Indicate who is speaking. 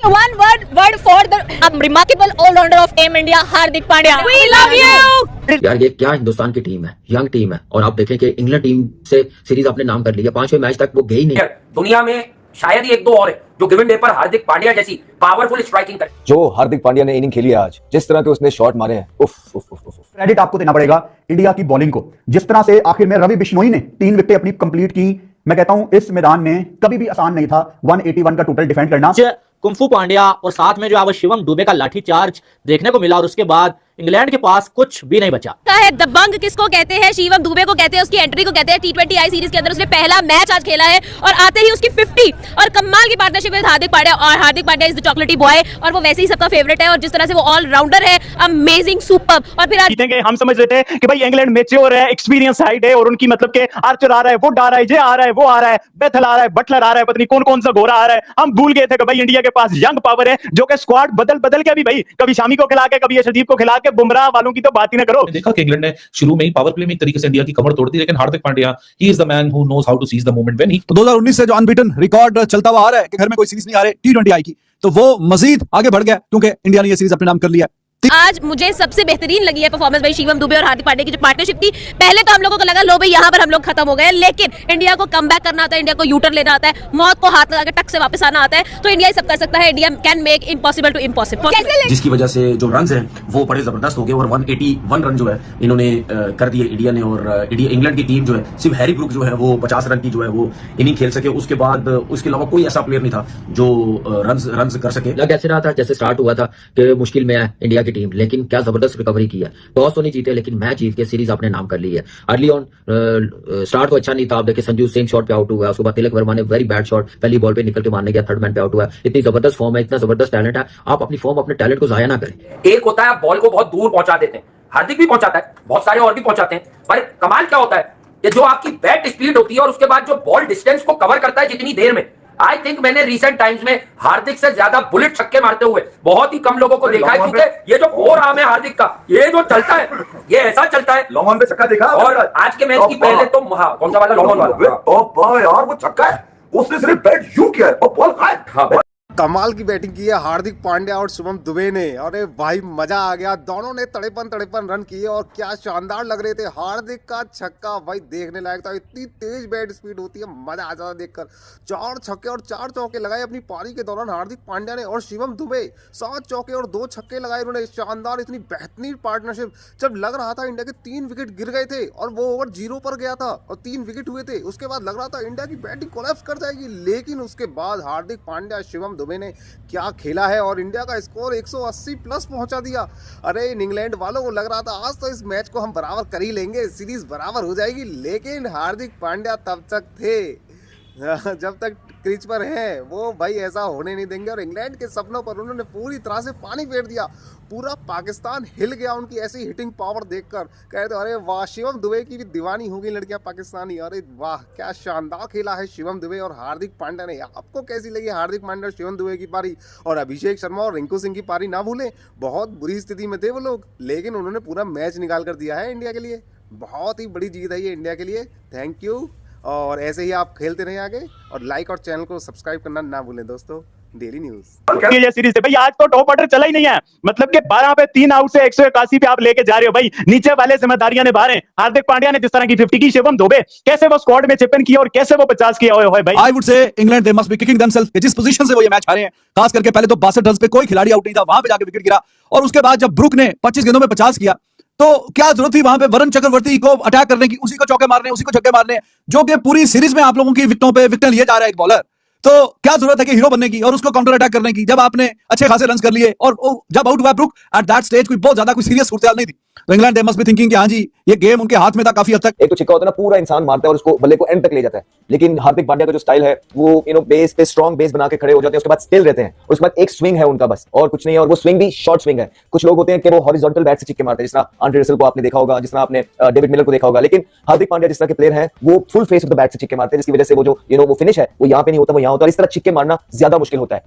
Speaker 1: One word for the remarkable all-rounder of Team India, Hardik Pandya. We love you.
Speaker 2: यार ये क्या हिंदुस्तान की team है, यंग टीम है, और आप देखें कि इंग्लैंड टीम से सीरीज आपने नाम कर लिया, 5वें मैच तक वो गई नहीं।
Speaker 3: दुनिया में शायद ही एक दो और है जो गिवन डे पर हार्दिक पांड्या जैसी पावरफुल स्ट्राइकिंग करे।
Speaker 4: जो हार्दिक पांड्या ने इनिंग खेली है आज, जिस तरह के उसने शॉट मारे हैं, उफ उफ उफ उफ।
Speaker 5: क्रेडिट आपको देना पड़ेगा इंडिया की बॉलिंग को। जिस तरह से आखिर में रवि बिश्नोई ने 3 विकेटें अपनी कंप्लीट की, मैं कहता हूं इस मैदान में कभी भी आसान नहीं था 181 का टोटल डिफेंड करना।
Speaker 6: कुंफू पांड्या और साथ में जो है शिवम दुबे का लाठीचार्ज देखने को मिला, और उसके बाद इंग्लैंड के पास कुछ भी नहीं बचा।
Speaker 1: दबंग किसको कहते हैं? शिवम दुबे को कहते हैं, उसकी एंट्री को कहते हैं। T20 आई सीरीज के अंदर उसने पहला मैच आज खेला है और आते ही उसकी 50 और कमाल की पार्टनरशिप विद हार्दिक पांड्या। और हार्दिक पांड्या इज द चॉकलेटी बॉय, और वो वैसे ही सबका फेवरेट है, और जिस तरह से वो ऑल राउंडर है, अमेजिंग, सुपर। और फिर
Speaker 7: जीतेंगे हम समझ रहे थे कि भाई इंग्लैंड मैच्योर है, एक्सपीरियंस साइड है, और उनकी मतलब के आर्चर आ रहा है, वुड आ रहा है, जे आ रहा है, वो आ रहा है, बेथल आ रहा है, बटलर आ रहा है, पता नहीं कौन कौन सा घोड़ा आ रहा है। हम भूल गए थे कि भाई इंडिया के पास यंग पावर है, जो कि स्क्वाड बदल बदल के भी भाई कभी शामी को खिला के, कभी यशदीप को खिला के, बुमराह वालों की तो बात ही ना करो।
Speaker 8: देखा कि इंग्लैंड ने शुरू में ही पावर प्ले में एक तरीके से इंडिया की कमर तोड़ दी, लेकिन Hardik Pandya he is the man who knows how to seize the moment when he.
Speaker 9: 2019 से जो अनबीटन रिकॉर्ड चलता हुआ आ रहा है कि घर में कोई सीरीज नहीं आ रही T20 आई की, तो वो मजीद आगे बढ़ गया क्योंकि इंडिया ने ये सीरीज अपने नाम कर लिया।
Speaker 1: आज मुझे सबसे बेहतरीन लगी है परफॉर्मेंस भाई शिवम दुबे और हार्दिक पांड्या की जो पार्टनरशिप थी। पहले तो हम लोगों को लगा लो भाई यहाँ पर हम लोग खत्म हो गए, लेकिन इंडिया को कमबैक करना आता है, इंडिया को यूटर्न लेना आता है, मौत को हाथ लगा के टक से वापस आना आता है। तो इंडिया सब कर सकता है। India can make impossible to impossible,
Speaker 3: जिसकी वजह से जो रन हैं वो बड़े जबरदस्त हो गए, और 181 रन जो है इन्होंने कर दिए इंडिया ने। और इंग्लैंड की टीम जो है, सिर्फ हैरी ब्रूक जो है वो 50 रन की जो है वो इनिंग खेल सके। उसके बाद उसके अलावा कोई ऐसा प्लेयर नहीं था जो रन कर सके।
Speaker 2: लग ऐसे रहा था जैसे स्टार्ट हुआ था कि मुश्किल में है इंडिया की टीम, लेकिन क्या जबरदस्त रिकवरी की है। टॉस तो नहीं जीते, लेकिन मैच जीत के सीरीज आपने नाम कर ली है। अर्ली ऑन स्टार्ट तो अच्छा नहीं था, आप देखिए संजू सिंह शॉट पे आउट हुआ, उसके बाद तिलक वर्मा ने वेरी बैड शॉट पहली बॉल पे निकल के मारने गया, थर्ड मैन पे आउट हुआ। इतनी जबरदस्त फॉर्म है, इतना जबरदस्त टैलेंट है, आप अपनी फॉर्म अपने टैलेंट को जाया ना करें।
Speaker 3: एक होता है आप बॉल को बहुत दूर पहुंचा देते हैं, हार्दिक भी पहुंचाता है, बहुत सारे और भी पहुंचाते हैं, पर कमाल क्या होता है कि जो आपकी बैट स्पीड होती है और उसके बाद जो बॉल डिस्टेंस को कवर करता है जितनी देर में। आई थिंक मैंने रिसेंट टाइम्स में हार्दिक से ज्यादा बुलेट छक्के मारते हुए बहुत ही कम लोगों को देखा है, क्योंकि ये जो फोर आर्म है हार्दिक का, ये जो चलता है ये ऐसा चलता है।
Speaker 10: लॉन्ग ऑन पे छक्का देखा,
Speaker 3: और आज के मैच की पहले तो कौन सा वाला लॉन्ग ऑन वाला
Speaker 10: यार वो छक्का है, उसने सिर्फ बैट यूं किया है और बॉल खाया।
Speaker 11: कमाल की बैटिंग की है हार्दिक पांड्या और शुभम दुबे ने। अरे भाई मजा आ गया, दोनों ने तड़ेपन रन किए और क्या शानदार लग रहे थे। हार्दिक का छक्का भाई देखने लायक था, इतनी तेज बैट स्पीड होती है, मजा आ जाता देखकर। 4 छक्के और 4 चौके लगाए अपनी पारी के दौरान हार्दिक पांड्या ने, और शिवम दुबे 7 चौके और 2 छक्के लगाए उन्होंने। शानदार, इतनी बेहतरीन पार्टनरशिप। जब लग रहा था इंडिया के 3 विकेट गिर गए थे और वो ओवर 0 पर गया था और 3 विकेट हुए थे, उसके बाद लग रहा था इंडिया की बैटिंग कोलैप्स कर जाएगी, लेकिन उसके बाद हार्दिक पांड्या शिवम दुबे ने क्या खेला है और इंडिया का स्कोर 180 प्लस पहुंचा दिया। अरे इन इंग्लैंड वालों को लग रहा था आज तो इस मैच को हम बराबर कर ही लेंगे, सीरीज बराबर हो जाएगी, लेकिन हार्दिक पांड्या तब तक थे जब तक क्रीज पर है वो भाई ऐसा होने नहीं देंगे। और इंग्लैंड के सपनों पर उन्होंने पूरी तरह से पानी फेर दिया। पूरा पाकिस्तान हिल गया उनकी ऐसी हिटिंग पावर देखकर। कहते अरे वाह, शिवम दुबे की भी दीवानी होगी लड़कियां पाकिस्तानी। अरे वाह, क्या शानदार खेला है शिवम दुबे और हार्दिक पांड्या ने। आपको कैसी लगी हार्दिक पांड्या और शिवम दुबे की पारी? और अभिषेक शर्मा और रिंकू सिंह की पारी ना भूलें, बहुत बुरी स्थिति में थे वो लोग, लेकिन उन्होंने पूरा मैच निकाल कर दिया है इंडिया के लिए। बहुत ही बड़ी जीत है ये इंडिया के लिए। थैंक यू, और ऐसे ही आप खेलते रहे आगे, और लाइक और चैनल को सब्सक्राइब करना ना भूलें दोस्तों। डेली न्यूज
Speaker 7: ये सीरीज है भाई, आज तो टॉप ऑर्डर चला ही नहीं है, मतलब कि 12 पे 3 आउट से 181 पे आप लेके जा रहे हो भाई। नीचे वाले जिम्मेदारियां निभा रहे हैं। हार्दिक पांड्या ने जिस तरह की 50 की, शिवम दुबे कैसे वो स्क्वाड में चिपन किया और कैसे वो 50 किया हुआ है भाई।
Speaker 9: I would say England they must be kicking themselves कि जिस पोजीशन से वो ये मैच हारे हैं, खास करके पहले तो 62 रन पे कोई खिलाड़ी आउट नहीं था, वहां पे जाके विकेट गिरा, और उसके बाद जब ब्रुक ने 25 गेंदों में 50 किया, तो क्या जरूरत थी वहां पे वरुण चक्रवर्ती को अटैक करने की, उसी को चौके मारने, उसी को छक्के मारने, जो कि पूरी सीरीज में आप लोगों की विकेटों पे विकेट लिए जा रहा है एक बॉलर। तो क्या जरूरत है कि हीरो बनने की और उसको काउंटर अटैक करने की, जब आपने अच्छे खासे रन कर लिए और जब आउट हुआ ब्रुक एट दैट स्टेज, कोई बहुत ज्यादा कोई सीरियस सूरत नहीं थी। तो England they must be thinking कि हाँ जी ये गेम उनके हाथ में था काफी हद तक।
Speaker 4: एक तो छिक्का होता है ना, पूरा इंसान मारता है और उसको बल्ले को एंड तक ले जाता है, लेकिन हार्दिक पांड्या का जो स्टाइल है वो बेस पे स्ट्रॉन्ग बेस बना के खड़े हो जाते हैं, उसके बाद स्टिल रहते हैं, और उसके बाद एक स्विंग है उनका बस, और कुछ नहीं है, और वो स्विंग भी शॉर्ट स्विंग है। कुछ लोग होते हैं कि वो हॉरिजॉन्टल बैट से छिक्के मारते हैं, जिस तरह आंड्रे रसेल को आपने देखा होगा, जिस तरह आपने डेविड मिलर को देखा होगा, लेकिन हार्दिक पांड्या जिस तरह के प्लेयर है वो full face of the bat से छिक्के मारते हैं, जिसकी वजह से वो जो वो फिनिश है वो यहाँ पे नहीं होता, वो यहाँ होता है, और इस तरह छिक्के मारना ज्यादा मुश्किल होता है।